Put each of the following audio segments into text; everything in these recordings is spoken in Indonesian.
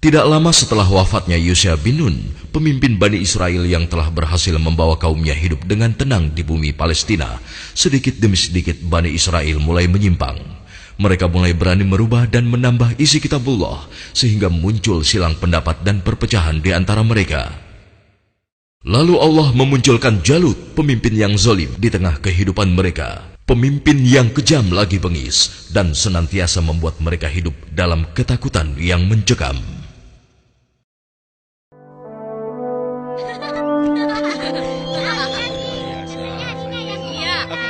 Tidak lama setelah wafatnya Yusha bin Nun, pemimpin Bani Israel yang telah berhasil membawa kaumnya hidup dengan tenang di bumi Palestina, sedikit demi sedikit Bani Israel mulai menyimpang. Mereka mulai berani merubah dan menambah isi kitabullah, sehingga muncul silang pendapat dan perpecahan di antara mereka. Lalu Allah memunculkan Jalut, pemimpin yang zalim di tengah kehidupan mereka. Pemimpin yang kejam lagi bengis dan senantiasa membuat mereka hidup dalam ketakutan yang mencekam.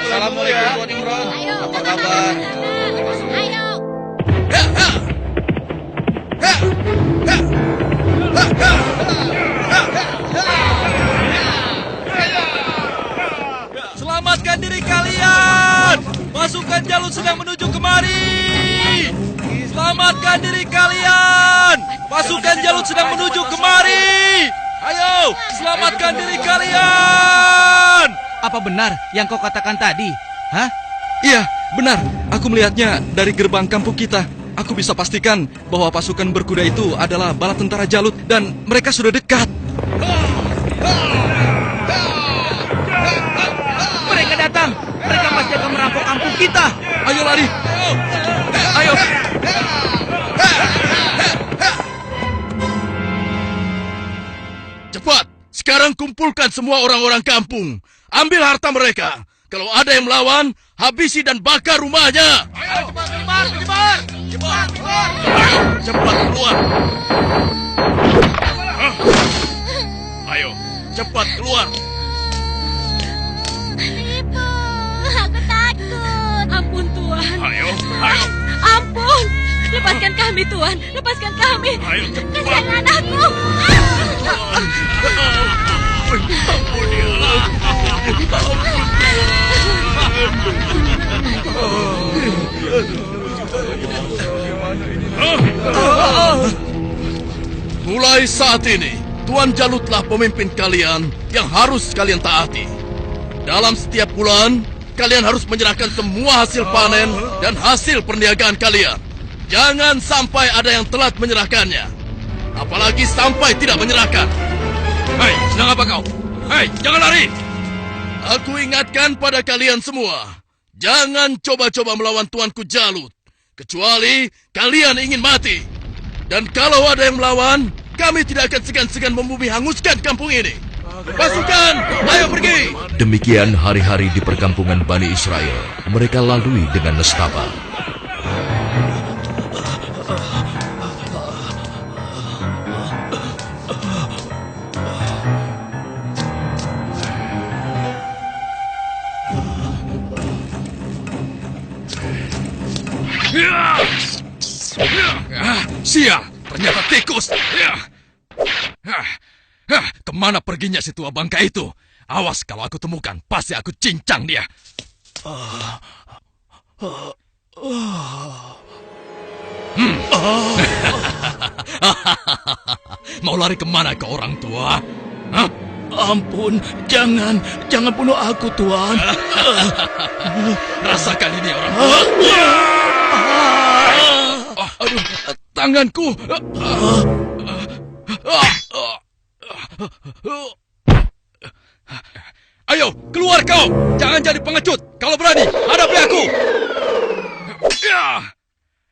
Assalamualaikum Tuan Imran. Apa kabar? Ayo. Selamatkan diri kalian! Pasukan Jalut sedang menuju kemari! Selamatkan diri kalian! Pasukan Jalut sedang menuju kemari! Ayo, selamatkan diri kalian! Apa benar yang kau katakan tadi? Hah? Iya, benar. Aku melihatnya dari gerbang kampung kita. Aku bisa pastikan bahwa pasukan berkuda itu adalah bala tentara Jalut dan mereka sudah dekat. Mereka datang. Mereka pasti akan merampok kampung kita. Ayo lari. Ayo. Cepat. Sekarang kumpulkan semua orang-orang kampung. Ambil harta mereka. Kalau ada yang melawan, habisi dan bakar rumahnya. Ayo, cepat, menyebar. Cepat keluar. Ayo, cepat keluar. Ibu, aku takut. Ampun, Tuan. Ayo. Ampun. Lepaskan kami, Tuan. Lepaskan kami. Ayo, cepat. Kasihan anakku. Mulai saat ini, Tuan Jalutlah pemimpin kalian yang harus kalian taati. Dalam setiap bulan, kalian harus menyerahkan semua hasil panen dan hasil perniagaan kalian. Jangan sampai ada yang telat menyerahkannya. Apalagi sampai tidak menyerahkan. Hei, sedang apa kau? Hei, jangan lari! Aku ingatkan pada kalian semua, jangan coba-coba melawan Tuanku Jalut, kecuali kalian ingin mati. Dan kalau ada yang melawan, kami tidak akan segan-segan membumi hanguskan kampung ini. Pasukan, ayo pergi! Demikian hari-hari di perkampungan Bani Israel. Mereka lalui dengan nestapa. Sial, ternyata tikus. Kemana perginya si tua bangka itu? Awas kalau aku temukan, pasti aku cincang dia. Mau lari kemana ke orang tua? Hah? Ampun, jangan bunuh aku, Tuan. Rasakan ini orang tua. Aduh, tanganku. Ayo, keluar kau. Jangan jadi pengecut. Kalau berani, hadapi aku.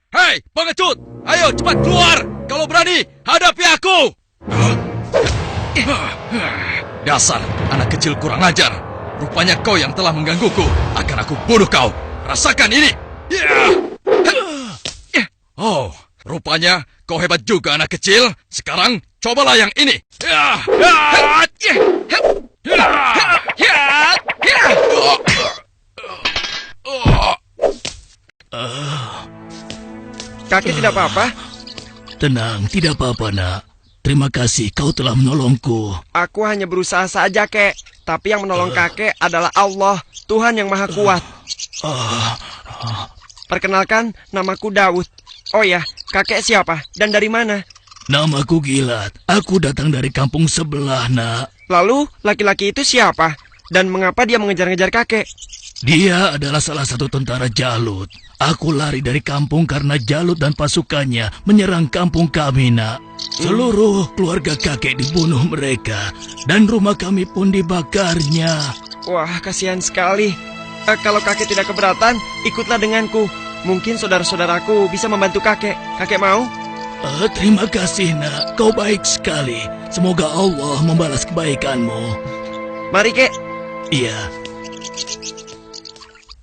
Hei, pengecut. Ayo, cepat keluar. Kalau berani, hadapi aku. Dasar anak kecil kurang ajar. Rupanya kau yang telah menggangguku. Akan aku bunuh kau. Rasakan ini. Oh, rupanya kau hebat juga anak kecil. Sekarang cobalah yang ini. Kakek tidak apa-apa? Tenang, tidak apa-apa, nak. Terima kasih kau telah menolongku. Aku hanya berusaha saja, kek. Tapi yang menolong kakek adalah Allah, Tuhan yang Maha Kuat. Perkenalkan, namaku Daud. Oh ya, kakek siapa dan dari mana? Namaku Gilat. Aku datang dari kampung sebelah, nak. Lalu, laki-laki itu siapa? Dan mengapa dia mengejar-ngejar kakek? Dia adalah salah satu tentara Jalut. Aku lari dari kampung karena Jalut dan pasukannya menyerang kampung kami, nak. Seluruh keluarga kakek dibunuh mereka, dan rumah kami pun dibakarnya. Wah, kasihan sekali. Kalau kakek tidak keberatan, ikutlah denganku. Mungkin saudara-saudaraku bisa membantu kakek. Kakek mau? Terima kasih, nak. Kau baik sekali. Semoga Allah membalas kebaikanmu. Mari, kek. Iya.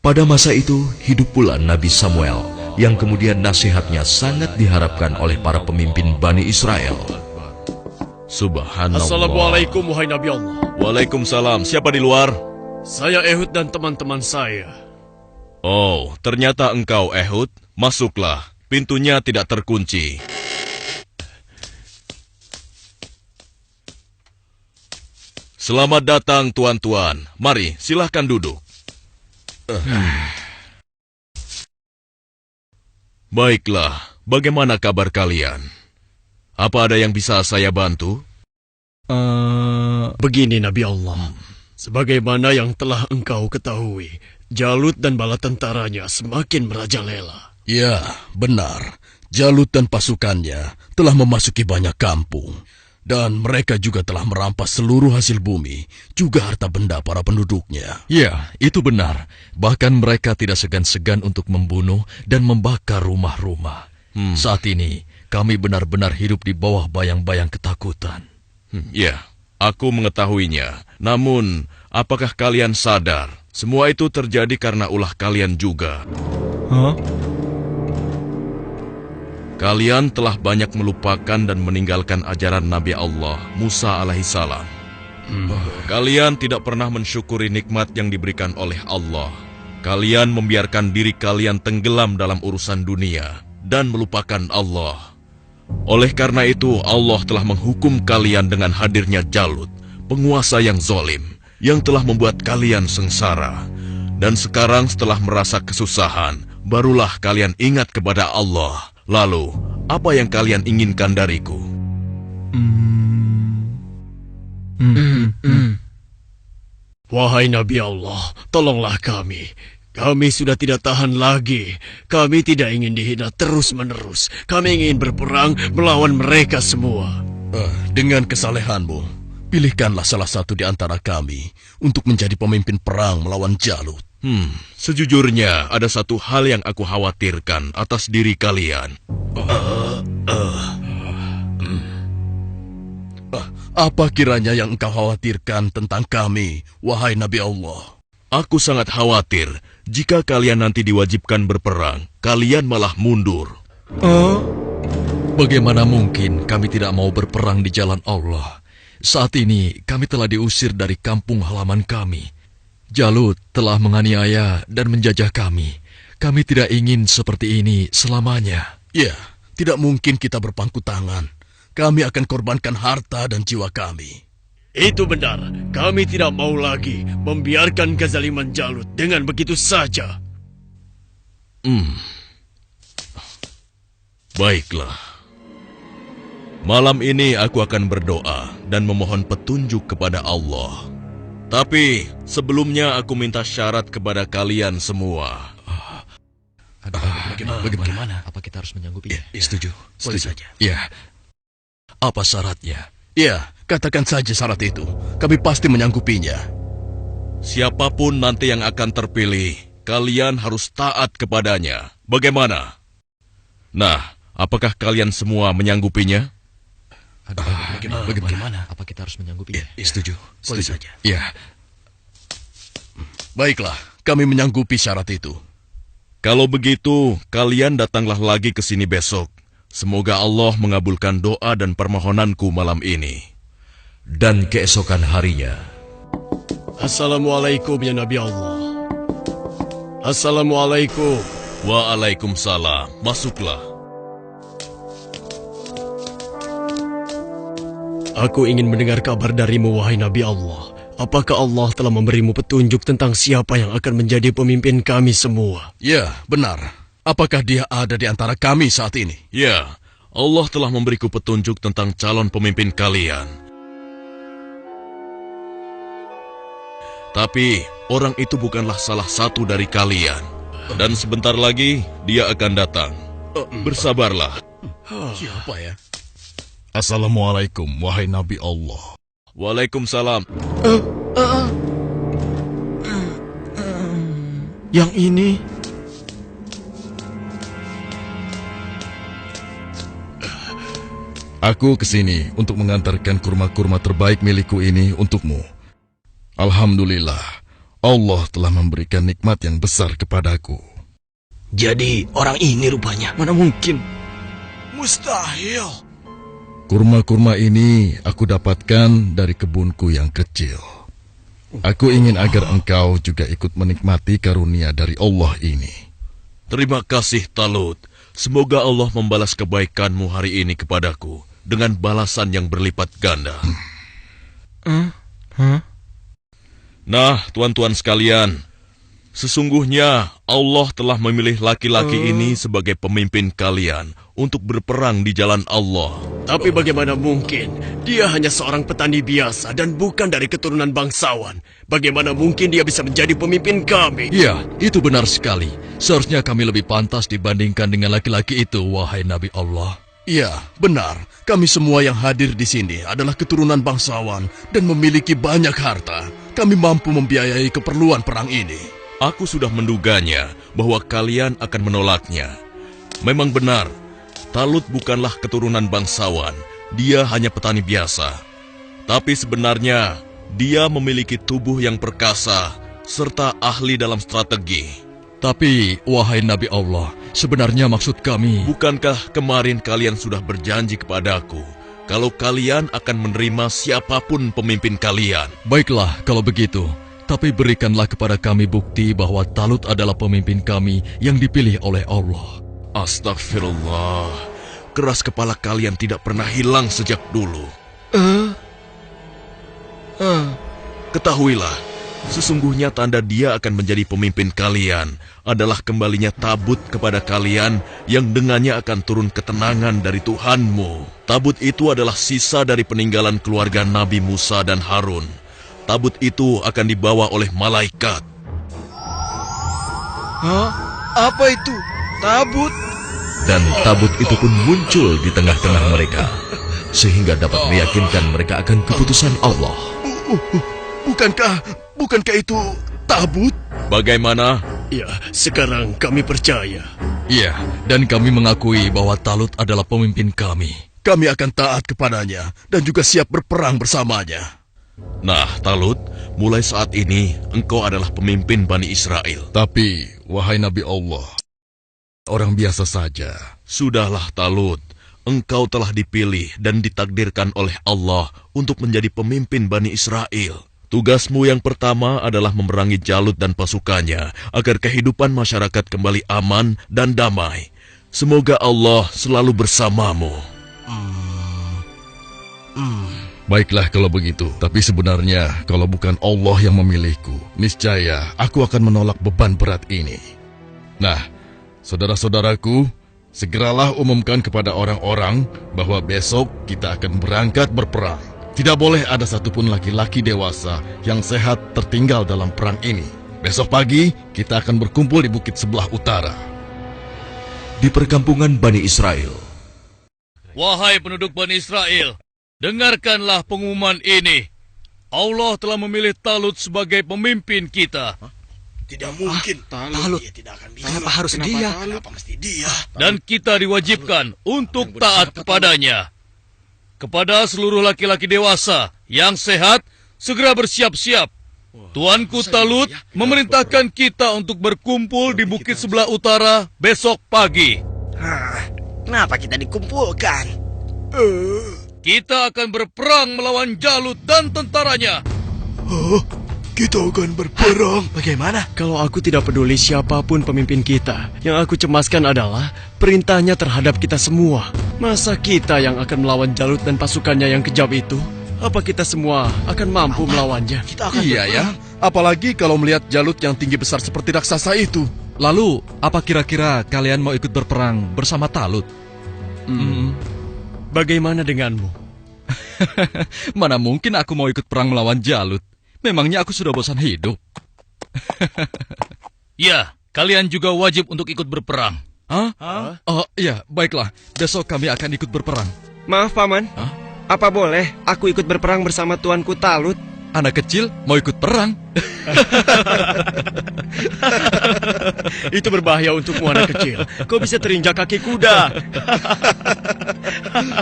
Pada masa itu, hidup pula Nabi Samuel, yang kemudian nasihatnya sangat diharapkan oleh para pemimpin Bani Israel. Subhanallah. Assalamualaikum wahai Nabi Allah. Waalaikumsalam. Siapa di luar? Saya Ehud dan teman-teman saya. Oh, ternyata engkau Ehud. Masuklah. Pintunya tidak terkunci. Selamat datang tuan-tuan. Mari, silahkan duduk. Baiklah, bagaimana kabar kalian? Apa ada yang bisa saya bantu? Begini Nabi Allah. Sebagaimana yang telah engkau ketahui, Jalut dan bala tentaranya semakin merajalela. Ya, benar. Jalut dan pasukannya telah memasuki banyak kampung. Dan mereka juga telah merampas seluruh hasil bumi, juga harta benda para penduduknya. Ya, itu benar. Bahkan mereka tidak segan-segan untuk membunuh dan membakar rumah-rumah. Saat ini, kami benar-benar hidup di bawah bayang-bayang ketakutan. Ya, aku mengetahuinya. Namun, apakah kalian sadar semua itu terjadi karena ulah kalian juga? Kalian telah banyak melupakan dan meninggalkan ajaran Nabi Allah, Musa alaihissalam. Kalian tidak pernah mensyukuri nikmat yang diberikan oleh Allah. Kalian membiarkan diri kalian tenggelam dalam urusan dunia dan melupakan Allah. Oleh karena itu, Allah telah menghukum kalian dengan hadirnya Jalut, penguasa yang zalim, yang telah membuat kalian sengsara. Dan sekarang setelah merasa kesusahan, barulah kalian ingat kepada Allah. Lalu, apa yang kalian inginkan dariku? Wahai Nabi Allah, tolonglah kami. Kami sudah tidak tahan lagi. Kami tidak ingin dihina terus-menerus. Kami ingin berperang melawan mereka semua. Dengan kesalehanmu, pilihkanlah salah satu di antara kami untuk menjadi pemimpin perang melawan Jalut. Sejujurnya, ada satu hal yang aku khawatirkan atas diri kalian. Apa kiranya yang engkau khawatirkan tentang kami, wahai Nabi Allah? Aku sangat khawatir jika kalian nanti diwajibkan berperang, kalian malah mundur. Bagaimana mungkin kami tidak mau berperang di jalan Allah? Saat ini kami telah diusir dari kampung halaman kami. Jalut telah menganiaya dan menjajah kami. Kami tidak ingin seperti ini selamanya. Ya, tidak mungkin kita berpangku tangan. Kami akan korbankan harta dan jiwa kami. Itu benar. Kami tidak mau lagi membiarkan kezaliman Jalut dengan begitu saja. Baiklah. Malam ini aku akan berdoa dan memohon petunjuk kepada Allah. Tapi sebelumnya aku minta syarat kepada kalian semua. Bagaimana? Apa kita harus menyanggupinya? Setuju. Boleh saja. Ya. Apa syaratnya? Ya, katakan saja syarat itu. Kami pasti menyanggupinya. Siapapun nanti yang akan terpilih, kalian harus taat kepadanya. Bagaimana? Nah, apakah kalian semua menyanggupinya? Bagaimana? Apa kita harus menyanggupinya? Setuju. Boleh saja. Ya. Baiklah, kami menyanggupi syarat itu. Kalau begitu, kalian datanglah lagi ke sini besok. Semoga Allah mengabulkan doa dan permohonanku malam ini. Dan keesokan harinya, Assalamualaikum ya Nabi Allah. Assalamualaikum. Waalaikumsalam. Masuklah. Aku ingin mendengar kabar darimu, wahai Nabi Allah. Apakah Allah telah memberimu petunjuk tentang siapa yang akan menjadi pemimpin kami semua? Ya, benar. Apakah dia ada di antara kami saat ini? Ya, Allah telah memberiku petunjuk tentang calon pemimpin kalian. Tapi orang itu bukanlah salah satu dari kalian. Dan sebentar lagi dia akan datang. Bersabarlah. Siapa ya? Assalamualaikum, wahai Nabi Allah. Waalaikumsalam. Yang ini... Aku kesini untuk mengantarkan kurma-kurma terbaik milikku ini untukmu. Alhamdulillah, Allah telah memberikan nikmat yang besar kepadaku. Jadi orang ini rupanya. Mana mungkin? Mustahil. Kurma-kurma ini aku dapatkan dari kebunku yang kecil. Aku ingin agar engkau juga ikut menikmati karunia dari Allah ini. Terima kasih, Talut. Semoga Allah membalas kebaikanmu hari ini kepadaku dengan balasan yang berlipat ganda. Nah, tuan-tuan sekalian, sesungguhnya Allah telah memilih laki-laki ini sebagai pemimpin kalian untuk berperang di jalan Allah. Tapi bagaimana mungkin? Dia hanya seorang petani biasa dan bukan dari keturunan bangsawan. Bagaimana mungkin dia bisa menjadi pemimpin kami? Ya, itu benar sekali. Seharusnya kami lebih pantas dibandingkan dengan laki-laki itu, wahai Nabi Allah. Ya, benar. Kami semua yang hadir di sini adalah keturunan bangsawan dan memiliki banyak harta. Kami mampu membiayai keperluan perang ini. Aku sudah menduganya bahwa kalian akan menolaknya. Memang benar, Talut bukanlah keturunan bangsawan. Dia hanya petani biasa. Tapi sebenarnya, dia memiliki tubuh yang perkasa serta ahli dalam strategi. Tapi, wahai Nabi Allah, sebenarnya maksud kami... Bukankah kemarin kalian sudah berjanji kepadaku kalau kalian akan menerima siapapun pemimpin kalian? Baiklah, kalau begitu. Tapi berikanlah kepada kami bukti bahwa Talut adalah pemimpin kami yang dipilih oleh Allah. Astagfirullah. Keras kepala kalian tidak pernah hilang sejak dulu. Ketahuilah, sesungguhnya tanda dia akan menjadi pemimpin kalian adalah kembalinya tabut kepada kalian yang dengannya akan turun ketenangan dari Tuhanmu. Tabut itu adalah sisa dari peninggalan keluarga Nabi Musa dan Harun. Tabut itu akan dibawa oleh malaikat. Hah? Apa itu? Tabut? Dan tabut itu pun muncul di tengah-tengah mereka, sehingga dapat meyakinkan mereka akan keputusan Allah. Bukankah itu tabut? Bagaimana? Ya, sekarang kami percaya. Iya, dan kami mengakui bahwa Talut adalah pemimpin kami. Kami akan taat kepadanya dan juga siap berperang bersamanya. Nah, Talut, mulai saat ini engkau adalah pemimpin Bani Israel. Tapi, wahai Nabi Allah, orang biasa saja. Sudahlah, Talut. Engkau telah dipilih dan ditakdirkan oleh Allah untuk menjadi pemimpin Bani Israel. Tugasmu yang pertama adalah memerangi Jalut dan pasukannya agar kehidupan masyarakat kembali aman dan damai. Semoga Allah selalu bersamamu. Baiklah kalau begitu, tapi sebenarnya kalau bukan Allah yang memilihku, niscaya aku akan menolak beban berat ini. Nah, saudara-saudaraku, segeralah umumkan kepada orang-orang bahwa besok kita akan berangkat berperang. Tidak boleh ada satupun laki-laki dewasa yang sehat tertinggal dalam perang ini. Besok pagi kita akan berkumpul di bukit sebelah utara. Di perkampungan Bani Israel, Wahai penduduk Bani Israel, dengarkanlah pengumuman ini. Allah telah memilih Talut sebagai pemimpin kita. Tidak mungkin. Talut. Kenapa harus dia? Kenapa mesti dia? Dan kita diwajibkan untuk taat kepadanya. Kepada seluruh laki-laki dewasa yang sehat, segera bersiap-siap. Tuanku Talut memerintahkan kita untuk berkumpul di bukit sebelah utara besok pagi. Kenapa kita dikumpulkan? Kita akan berperang melawan Jalut dan tentaranya. Kita akan berperang. Bagaimana? Kalau aku tidak peduli siapapun pemimpin kita, yang aku cemaskan adalah perintahnya terhadap kita semua. Masa kita yang akan melawan Jalut dan pasukannya yang kejam itu? Apa kita semua akan mampu melawannya? Iya ya, apalagi kalau melihat Jalut yang tinggi besar seperti raksasa itu. Lalu, apa kira-kira kalian mau ikut berperang bersama Talut? Bagaimana denganmu? Mana mungkin aku mau ikut perang melawan Jalut. Memangnya aku sudah bosan hidup? Ya, kalian juga wajib untuk ikut berperang. Hah? Oh, iya, baiklah. Besok kami akan ikut berperang. Maaf, Paman. Apa boleh aku ikut berperang bersama tuanku Talut? Anak kecil mau ikut perang? Itu berbahaya untukmu anak kecil. Kau bisa terinjak kaki kuda.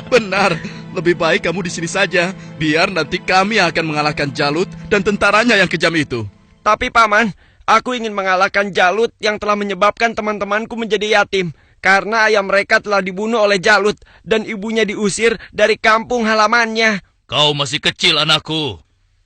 Benar, lebih baik kamu di sini saja. Biar nanti kami akan mengalahkan Jalut dan tentaranya yang kejam itu. Tapi Paman, aku ingin mengalahkan Jalut yang telah menyebabkan teman-temanku menjadi yatim. Karena ayah mereka telah dibunuh oleh Jalut dan ibunya diusir dari kampung halamannya. Kau masih kecil, anakku.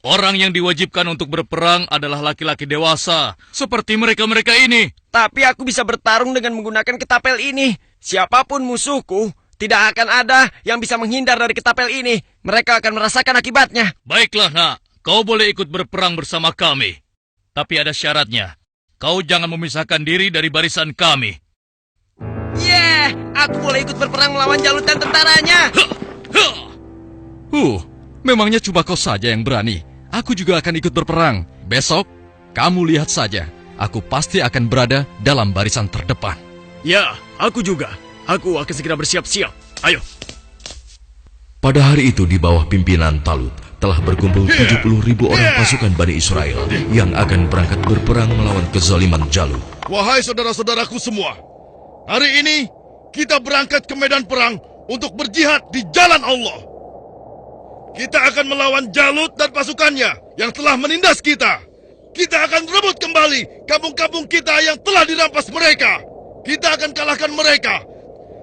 Orang yang diwajibkan untuk berperang adalah laki-laki dewasa, seperti mereka-mereka ini. Tapi aku bisa bertarung dengan menggunakan ketapel ini. Siapapun musuhku, tidak akan ada yang bisa menghindar dari ketapel ini. Mereka akan merasakan akibatnya. Baiklah, nak. Kau boleh ikut berperang bersama kami. Tapi ada syaratnya. Kau jangan memisahkan diri dari barisan kami. Aku boleh ikut berperang melawan Jalut dan tentaranya. Memangnya cuma kau saja yang berani. Aku juga akan ikut berperang. Besok, kamu lihat saja. Aku pasti akan berada dalam barisan terdepan. Ya, aku juga. Aku akan segera bersiap-siap. Ayo. Pada hari itu di bawah pimpinan Talut telah berkumpul 70.000 orang pasukan Bani Israel yang akan berangkat berperang melawan kezaliman Jalut. Wahai saudara-saudaraku semua, hari ini kita berangkat ke medan perang untuk berjihad di jalan Allah. Kita akan melawan Jalut dan pasukannya yang telah menindas kita. Kita akan rebut kembali kampung-kampung kita yang telah dirampas mereka. Kita akan kalahkan mereka,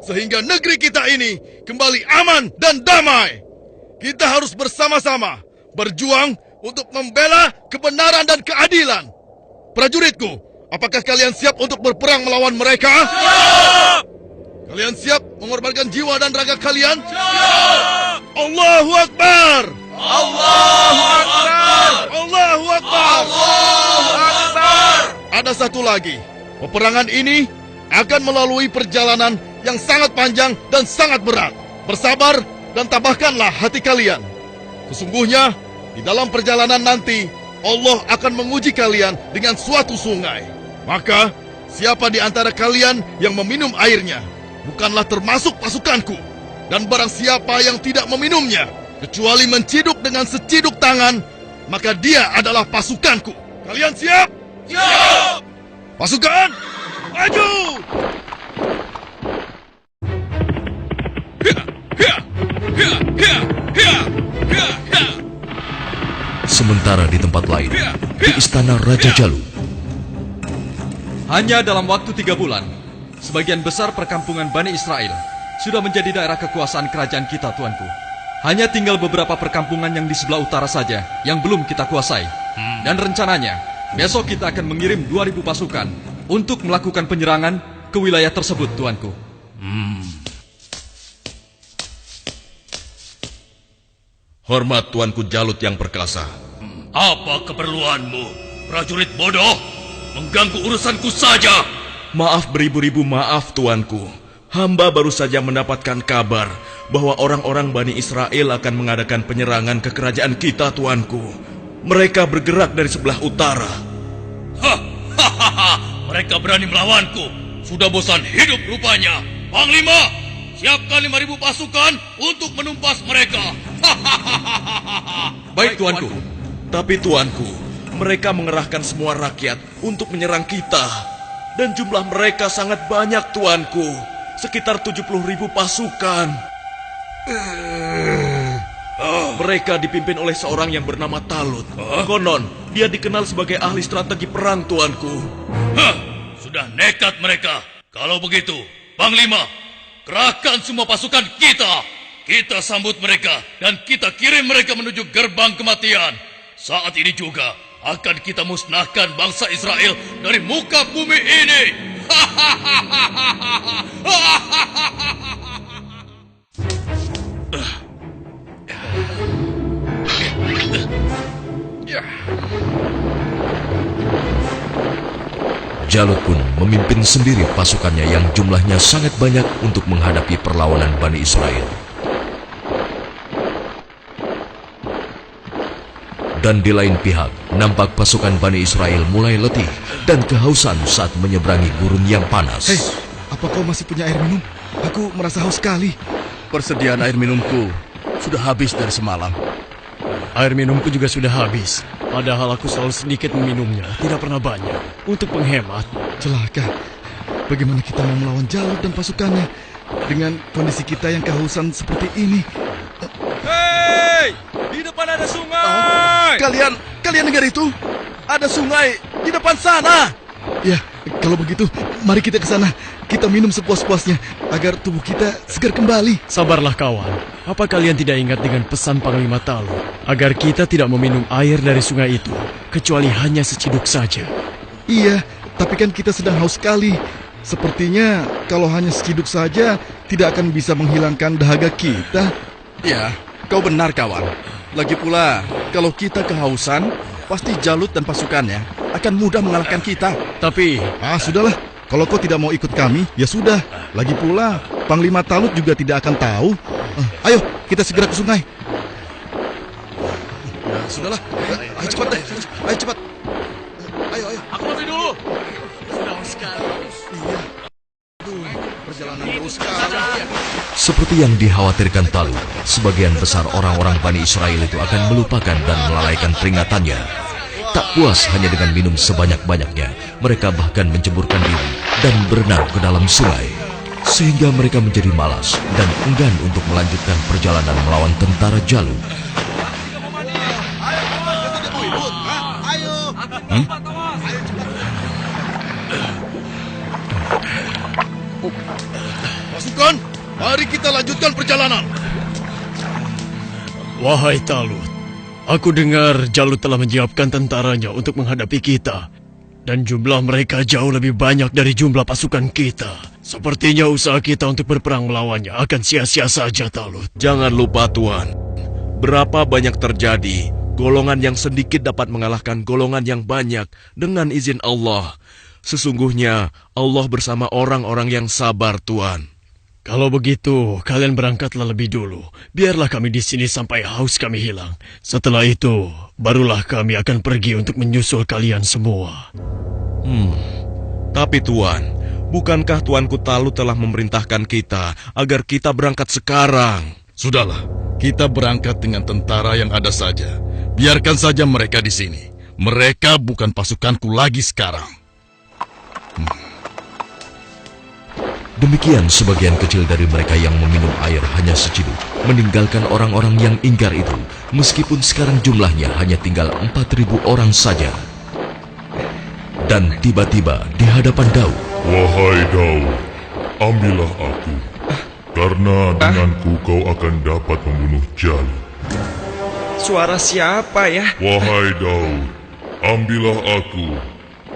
sehingga negeri kita ini kembali aman dan damai. Kita harus bersama-sama berjuang untuk membela kebenaran dan keadilan. Prajuritku, apakah kalian siap untuk berperang melawan mereka? Siap! Kalian siap mengorbankan jiwa dan raga kalian? Siap! Allahu Akbar! Allahu Akbar! Allahu Akbar! Allahu Akbar! Ada satu lagi. Peperangan ini akan melalui perjalanan yang sangat panjang dan sangat berat. Bersabar dan tabahkanlah hati kalian. Sesungguhnya, di dalam perjalanan nanti, Allah akan menguji kalian dengan suatu sungai. Maka, siapa di antara kalian yang meminum airnya, bukanlah termasuk pasukanku. Dan barang siapa yang tidak meminumnya, kecuali menciduk dengan seciduk tangan, maka dia adalah pasukanku. Kalian siap? Siap! Pasukan, maju! Sementara di tempat lain, di istana Raja Jalut, Hanya dalam waktu 3 bulan, sebagian besar perkampungan Bani Israel sudah menjadi daerah kekuasaan kerajaan kita, tuanku. Hanya tinggal beberapa perkampungan yang di sebelah utara saja yang belum kita kuasai. Dan rencananya, besok kita akan mengirim 2.000 pasukan untuk melakukan penyerangan ke wilayah tersebut, tuanku. Hormat tuanku Jalut yang perkasa. Apa keperluanmu, prajurit bodoh? Mengganggu urusanku saja. Maaf beribu-ribu maaf tuanku. Hamba baru saja mendapatkan kabar bahwa orang-orang Bani Israel akan mengadakan penyerangan ke kerajaan kita, tuanku. Mereka bergerak dari sebelah utara. Mereka berani melawanku. Sudah bosan hidup rupanya. Panglima, siapkan 5.000 pasukan untuk menumpas mereka. Baik tuanku. Tapi tuanku, mereka mengerahkan semua rakyat untuk menyerang kita. Dan jumlah mereka sangat banyak, tuanku. Sekitar 70.000 pasukan. Mereka dipimpin oleh seorang yang bernama Talut. Konon, dia dikenal sebagai ahli strategi perang, tuanku. Sudah nekat mereka. Kalau begitu, Panglima, kerahkan semua pasukan kita. Kita sambut mereka dan kita kirim mereka menuju gerbang kematian. Saat ini juga akan kita musnahkan bangsa Israel dari muka bumi ini. Jalut pun memimpin sendiri pasukannya yang jumlahnya sangat banyak untuk menghadapi perlawanan Bani Israel. Dan di lain pihak, nampak pasukan Bani Israel mulai letih dan kehausan saat menyeberangi gurun yang panas. Hei, apa kau masih punya air minum? Aku merasa haus sekali. Persediaan air minumku sudah habis dari semalam. Air minumku juga sudah habis. Padahal aku selalu sedikit meminumnya, tidak pernah banyak. Untuk menghemat. Celaka. Bagaimana kita mau melawan Jalut dan pasukannya dengan kondisi kita yang kehausan seperti ini? Hei! Di depan ada sungai! Kalian dengar itu? Ada sungai di depan sana. Ya, kalau begitu, mari kita ke sana. Kita minum sepuas-puasnya agar tubuh kita segar kembali. Sabarlah kawan. Apa kalian tidak ingat dengan pesan Panglima Talut? Agar kita tidak meminum air dari sungai itu, kecuali hanya seciduk saja. Iya, tapi kan kita sedang haus sekali. Sepertinya kalau hanya seciduk saja tidak akan bisa menghilangkan dahaga kita. Ya, kau benar kawan. Lagi pula, kalau kita kehausan, pasti Jalut dan pasukannya akan mudah mengalahkan kita. Tapi, Sudahlah. Kalau kau tidak mau ikut kami, ya sudah. Lagi pula, Panglima Talut juga tidak akan tahu. Ayo, kita segera ke sungai. Ya, sudahlah. Ayo cepat deh. Ayo cepat. Ayo. Aku mati dulu. Perjalanan jauh sekali. Seperti yang dikhawatirkan Talut, sebagian besar orang-orang Bani Israel itu akan melupakan dan melalaikan peringatannya. Tak puas hanya dengan minum sebanyak-banyaknya, mereka bahkan menceburkan diri dan berenang ke dalam sungai. Sehingga mereka menjadi malas dan enggan untuk melanjutkan perjalanan melawan tentara Jalut. Pasukan, mari kita lanjutkan perjalanan. wahai Talut, aku dengar Jalut telah menyiapkan tentaranya untuk menghadapi kita. Dan jumlah mereka jauh lebih banyak dari jumlah pasukan kita. Sepertinya usaha kita untuk berperang melawannya akan sia-sia saja, Talut. Jangan lupa Tuan, berapa banyak terjadi, golongan yang sedikit dapat mengalahkan golongan yang banyak dengan izin Allah. Sesungguhnya Allah bersama orang-orang yang sabar, Tuan. Kalau begitu, kalian berangkatlah lebih dulu. Biarlah kami di sini sampai haus kami hilang. Setelah itu, barulah kami akan pergi untuk menyusul kalian semua. Tapi Tuan, bukankah Tuanku Talut telah memerintahkan kita agar kita berangkat sekarang? Sudahlah, kita berangkat dengan tentara yang ada saja. Biarkan saja mereka di sini. Mereka bukan pasukanku lagi sekarang. Demikian sebagian kecil dari mereka yang meminum air hanya seciduk, meninggalkan orang-orang yang ingkar itu, meskipun sekarang jumlahnya hanya tinggal 4.000 orang saja. Dan tiba-tiba di hadapan Daud, Wahai Daud, ambillah aku, karena denganku kau akan dapat membunuh Jalut. Suara siapa ya? Wahai Daud, ambillah aku,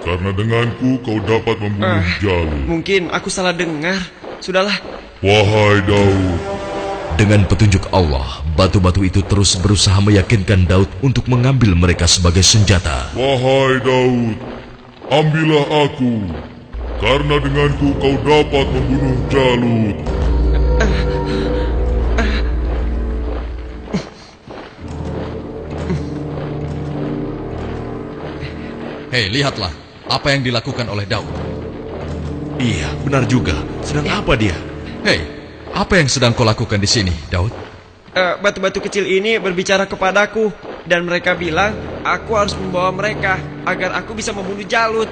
karena denganku kau dapat membunuh Jalut. Mungkin aku salah dengar. Sudahlah. Wahai Daud, dengan petunjuk Allah, batu-batu itu terus berusaha meyakinkan Daud untuk mengambil mereka sebagai senjata. wahai Daud, ambillah aku, karena denganku kau dapat membunuh Jalut. Hei, lihatlah apa yang dilakukan oleh Daud. Iya, benar juga. Sedang apa dia? Hei, apa yang sedang kau lakukan di sini, Daud? Batu-batu kecil ini berbicara kepadaku. Dan mereka bilang, aku harus membawa mereka agar aku bisa membunuh Jalut.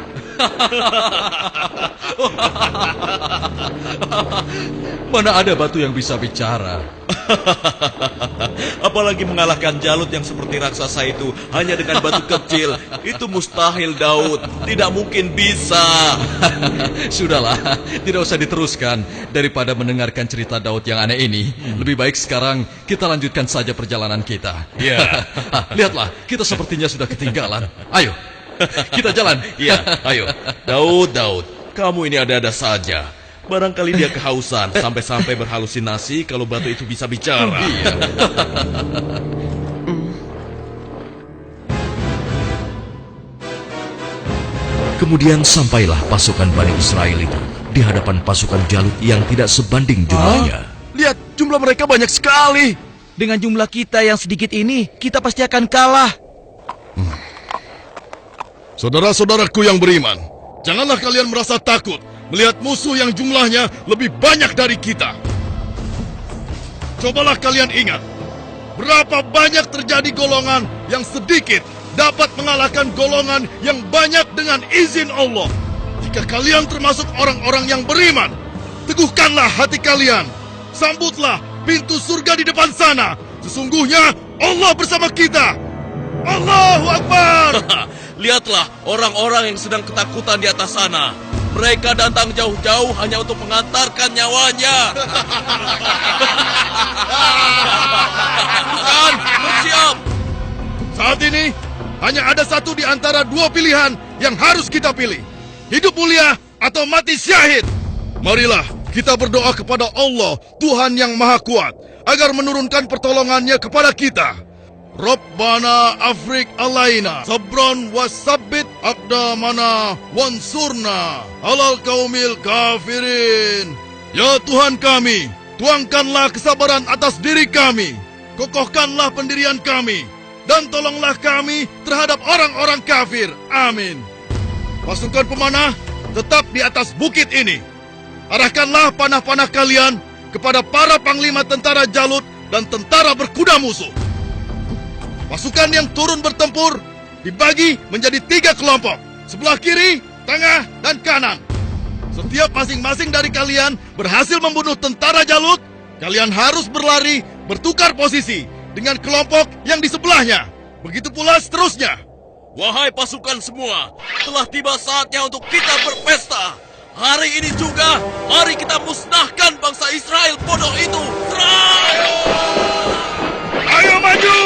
Mana ada batu yang bisa bicara? Apalagi mengalahkan Jalut yang seperti raksasa itu hanya dengan batu kecil. Itu mustahil, Daud. Tidak mungkin bisa. Sudahlah, tidak usah diteruskan. Daripada mendengarkan cerita Daud yang aneh ini, lebih baik sekarang kita lanjutkan saja perjalanan kita. Ya. Lihatlah, kita sepertinya sudah ketinggalan. Ayo, kita jalan. Iya, ayo. Daud, kamu ini ada-ada saja. Barangkali dia kehausan sampai-sampai berhalusinasi kalau batu itu bisa bicara. Kemudian sampailah pasukan Bani Israel itu di hadapan pasukan Jalut yang tidak sebanding jumlahnya. Lihat, jumlah mereka banyak sekali. Dengan jumlah kita yang sedikit ini, kita pasti akan kalah. Saudara-saudaraku yang beriman, janganlah kalian merasa takut melihat musuh yang jumlahnya lebih banyak dari kita. Cobalah kalian ingat, berapa banyak terjadi golongan yang sedikit dapat mengalahkan golongan yang banyak dengan izin Allah. Jika kalian termasuk orang-orang yang beriman, teguhkanlah hati kalian. Sambutlah pintu surga di depan sana. Sesungguhnya Allah bersama kita. Allahu Akbar! Lihatlah orang-orang yang sedang ketakutan di atas sana. Mereka datang jauh-jauh hanya untuk mengantarkan nyawanya. Bukan, bersiap. Saat ini, hanya ada satu di antara dua pilihan yang harus kita pilih. Hidup mulia atau mati syahid. Marilah kita berdoa kepada Allah, Tuhan yang Maha Kuat, agar menurunkan pertolongannya kepada kita. Rabbana afrik alaina sabron wasabbit aqdamana wansurna alal kaumil kafirin. Ya Tuhan kami, tuangkanlah kesabaran atas diri kami, kokohkanlah pendirian kami, dan tolonglah kami terhadap orang-orang kafir. Amin. Pasukan pemanah tetap di atas bukit ini. Arahkanlah panah-panah kalian kepada para panglima tentara Jalut dan tentara berkuda musuh. Pasukan yang turun bertempur dibagi menjadi 3 kelompok, sebelah kiri, tengah, dan kanan. Setiap masing-masing dari kalian berhasil membunuh tentara Jalut, kalian harus berlari bertukar posisi dengan kelompok yang di sebelahnya. Begitu pula seterusnya. Wahai pasukan semua, telah tiba saatnya untuk kita berpesta. Hari ini juga, mari kita musnahkan bangsa Israel bodoh itu. Serang! Ayo maju!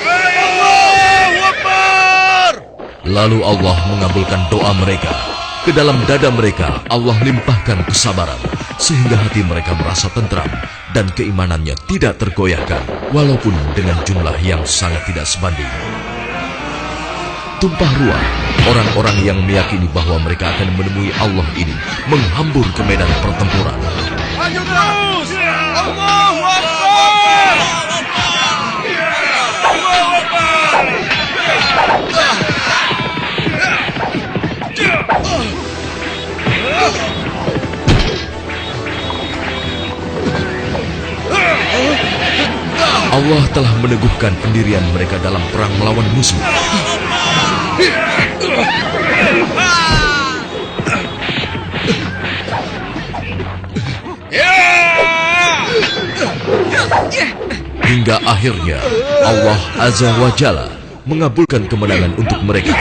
Allahu Akbar! Lalu Allah mengabulkan doa mereka. Ke dalam dada mereka Allah limpahkan kesabaran, sehingga hati mereka merasa tentram dan keimanannya tidak tergoyahkan, walaupun dengan jumlah yang sangat tidak sebanding. Tumpah ruah, orang-orang yang meyakini bahwa mereka akan menemui Allah ini menghambur ke medan pertempuran. Maju terus! Allahu Akbar! Allahu Akbar! Allah telah meneguhkan pendirian mereka dalam perang melawan musuh. Hingga akhirnya Allah Azza wa Jalla mengabulkan kemenangan untuk mereka.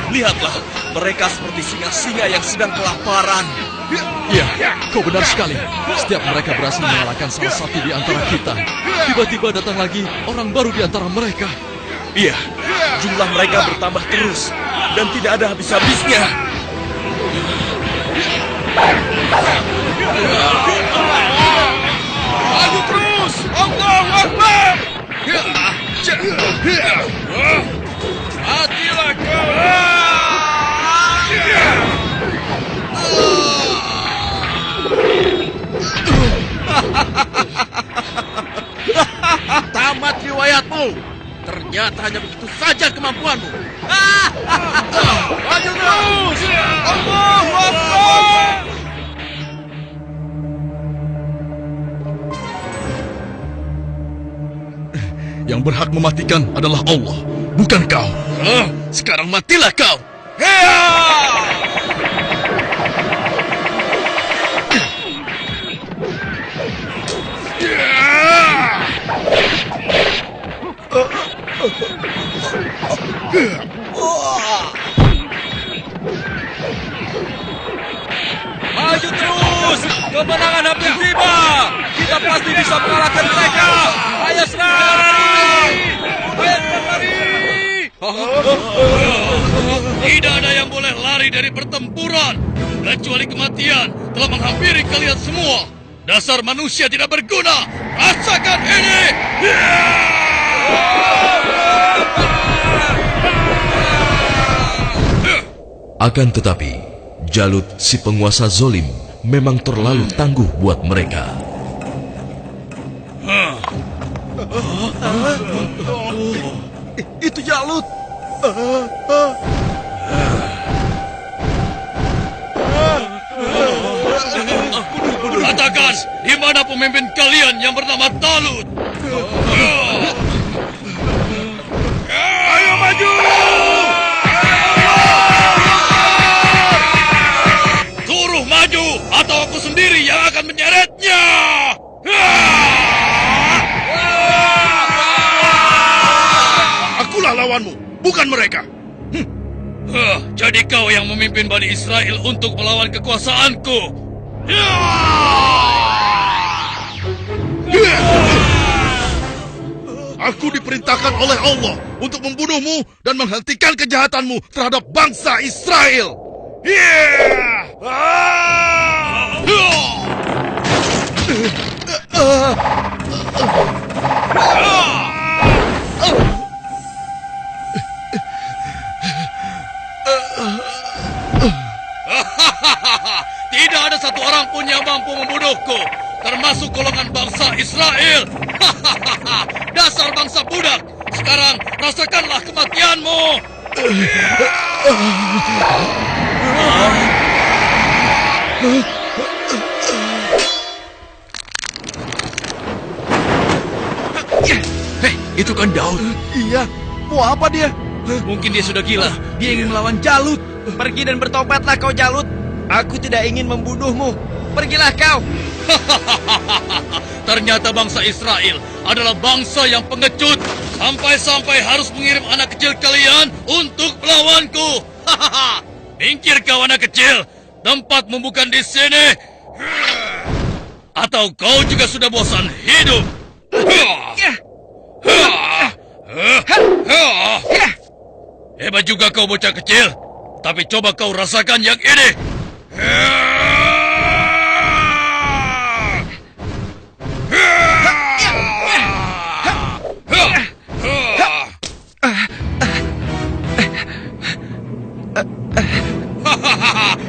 Lihatlah, mereka seperti singa-singa yang sedang kelaparan. Ya, kau benar sekali. Setiap mereka berhasil mengalahkan salah satu di antara kita, tiba-tiba datang lagi orang baru di antara mereka. Iya, jumlah mereka bertambah terus dan tidak ada habis-habisnya. Maju terus! Allahu Akbar! Matilah kau! Tamat riwayatmu. Ternyata hanya begitu saja kemampuanmu. Maju terus! Allahu Akbar! Yang berhak mematikan adalah Allah, bukan kau. Sekarang matilah kau! Maju terus! Kemenangan hampir tiba! Kita pasti bisa mengalahkan mereka! Ayo serang! Ayo lari! Tidak ada yang boleh lari dari pertempuran kecuali kematian. telah menghampiri kalian semua. Dasar manusia tidak berguna. Rasakan ini. Akan tetapi, Jalut si penguasa zolim memang terlalu tangguh buat mereka. Itu Jalut. Katakan, di mana pemimpin kalian yang bernama Talut? Ayo maju! Suruh maju, atau aku sendiri yang akan menyeretnya! Akulah lawanmu, bukan mereka. Jadi kau yang memimpin Bani Israel untuk melawan kekuasaanku. Aku diperintahkan oleh Allah untuk membunuhmu dan menghentikan kejahatanmu terhadap bangsa Israel. Tidak ada satu orang pun yang mampu membunuhku, termasuk golongan bangsa Israel. Dasar bangsa budak. Sekarang rasakanlah kematianmu. Hei, itu kan Daud. Iya, mau apa dia? Mungkin dia sudah gila. Dia ingin melawan Jalut. Pergi dan bertobatlah kau Jalut. Aku tidak ingin membunuhmu. Pergilah kau. Ternyata bangsa Israel adalah bangsa yang pengecut. Sampai-sampai harus mengirim anak kecil kalian untuk melawanku. Minggir kau anak kecil. Tempatmu bukan di sini. Atau kau juga sudah bosan hidup? Hebat juga kau bocah kecil. Tapi coba kau rasakan yang ini.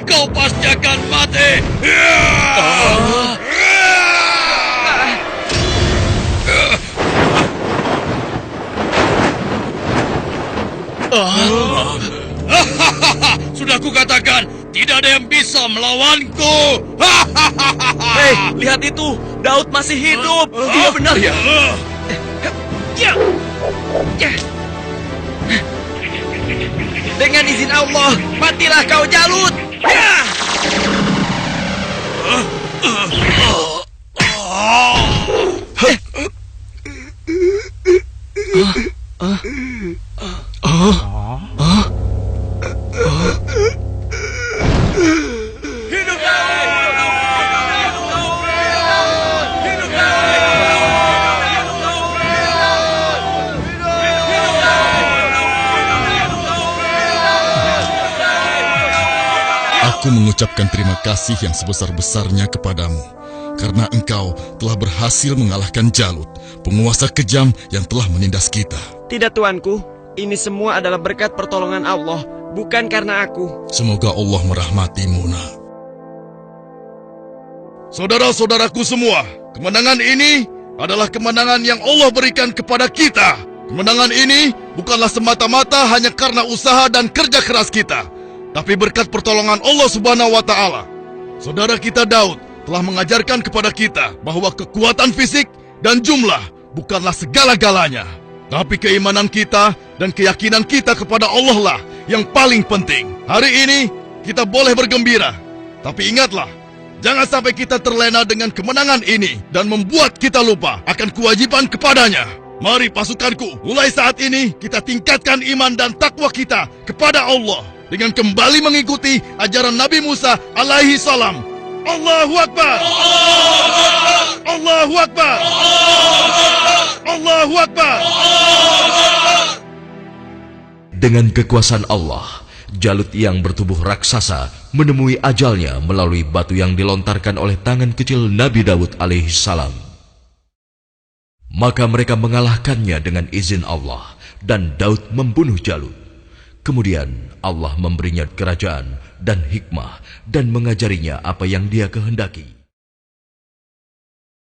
Kau pasti akan mati. Sudah kukatakan, tidak ada yang bisa melawanku. Hei, lihat itu. Daud masih hidup. Iya benar ya. Dengan izin Allah, matilah kau Jalut. Aku mengucapkan terima kasih yang sebesar-besarnya kepadamu, karena engkau telah berhasil mengalahkan Jalut, penguasa kejam yang telah menindas kita. Tidak tuanku, ini semua adalah berkat pertolongan Allah, bukan karena aku. Semoga Allah merahmatimu, nak. Saudara-saudaraku semua, kemenangan ini adalah kemenangan yang Allah berikan kepada kita. Kemenangan ini bukanlah semata-mata hanya karena usaha dan kerja keras kita, tapi berkat pertolongan Allah Subhanahu wa Ta'ala. Saudara kita Daud telah mengajarkan kepada kita bahwa kekuatan fisik dan jumlah bukanlah segala-galanya, tapi keimanan kita dan keyakinan kita kepada Allah lah yang paling penting. Hari ini kita boleh bergembira, tapi ingatlah, jangan sampai kita terlena dengan kemenangan ini dan membuat kita lupa akan kewajiban kepadanya. Mari pasukanku, mulai saat ini kita tingkatkan iman dan takwa kita kepada Allah dengan kembali mengikuti ajaran Nabi Musa alaihi salam. Allahu Akbar! Allahu Akbar! Allahu Akbar! Dengan kekuasaan Allah, Jalut yang bertubuh raksasa menemui ajalnya melalui batu yang dilontarkan oleh tangan kecil Nabi Daud alaihissalam. Maka mereka mengalahkannya dengan izin Allah, dan Daud membunuh Jalut. Kemudian Allah memberinya kerajaan dan hikmah dan mengajarinya apa yang Dia kehendaki.